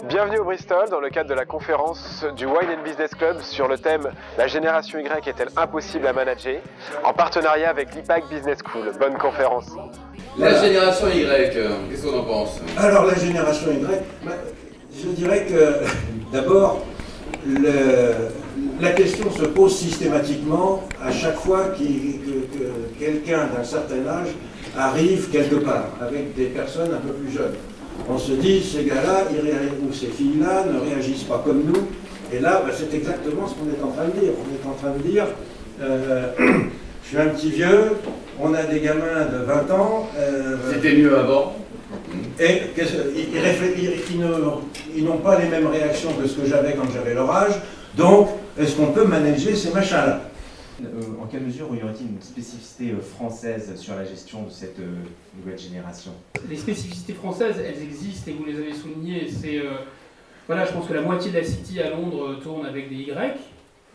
Bienvenue au Bristol dans le cadre de la conférence du Wine and Business Club sur le thème « La génération Y est-elle impossible à manager ?» en partenariat avec l'IPAC Business School. Bonne conférence. La génération Y, qu'est-ce qu'on en pense? Alors la génération Y, je dirais que d'abord, la question se pose systématiquement à chaque fois que quelqu'un d'un certain âge arrive quelque part avec des personnes un peu plus jeunes. On se dit, ces gars-là, ou ces filles-là ne réagissent pas comme nous. Et là, c'est exactement ce qu'on est en train de dire. On est en train de dire, je suis un petit vieux, on a des gamins de 20 ans. C'était mieux avant. Et ils n'ont pas les mêmes réactions que ce que j'avais quand j'avais leur âge. Donc, est-ce qu'on peut manager ces machins-là? En quelle mesure y aurait-il une spécificité française sur la gestion de cette nouvelle génération? Les spécificités françaises, elles existent et vous les avez soulignées. Voilà, je pense que la moitié de la City à Londres tourne avec des Y,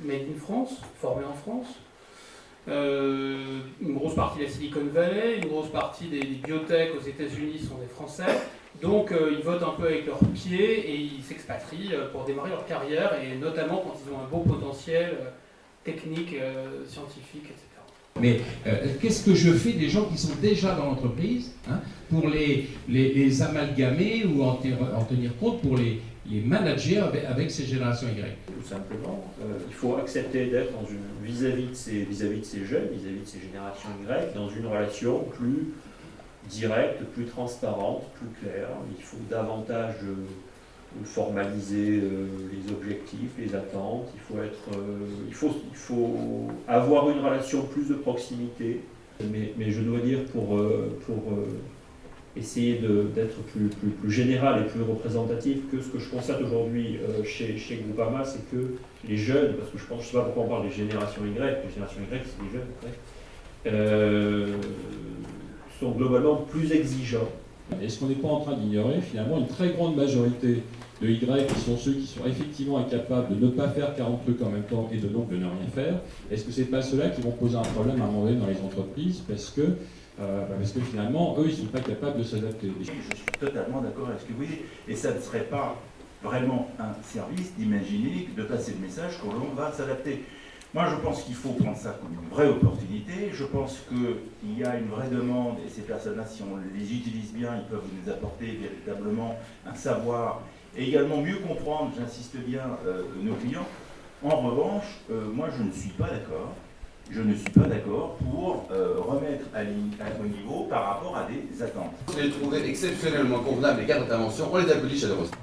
made in France, formés en France. Une grosse partie de la Silicon Valley, une grosse partie des biotech aux États-Unis sont des Français. Donc ils votent un peu avec leurs pieds et ils s'expatrient pour démarrer leur carrière, et notamment quand ils ont un beau potentiel technique, scientifique, etc. Mais qu'est-ce que je fais des gens qui sont déjà dans l'entreprise, pour les amalgamer ou en tenir compte pour les manager avec ces générations Y? Tout simplement, il faut accepter d'être vis-à-vis de ces jeunes, vis-à-vis de ces générations Y, dans une relation plus directe, plus transparente, plus claire. Il faut davantage formaliser les objectifs, les attentes. Il faut avoir une relation plus de proximité. Mais je dois dire, pour essayer d'être plus général et plus représentatif, que ce que je constate aujourd'hui chez Groupama, c'est que les jeunes, parce que je ne sais pas pourquoi on parle des générations Y, les générations Y c'est les jeunes, sont globalement plus exigeants. Est-ce qu'on n'est pas en train d'ignorer finalement une très grande majorité de Y qui sont ceux qui sont effectivement incapables de ne pas faire 40 trucs en même temps et de donc de ne rien faire? Est-ce que ce n'est pas ceux-là qui vont poser un problème à un moment donné dans les entreprises parce que finalement, eux, ils ne sont pas capables de s'adapter? Je suis totalement d'accord avec ce que vous dites. Et ça ne serait pas vraiment un service d'imaginer, de passer le message que l'on va s'adapter. Moi, je pense qu'il faut prendre ça comme une vraie opportunité. Je pense qu'il y a une vraie demande, et ces personnes-là, si on les utilise bien, ils peuvent nous apporter véritablement un savoir et également mieux comprendre, j'insiste bien, nos clients. En revanche, moi, je ne suis pas d'accord. Je ne suis pas d'accord pour remettre au niveau par rapport à des attentes. Vous les trouvez exceptionnellement convenables, les 4 interventions, on les applaudit chaleureusement.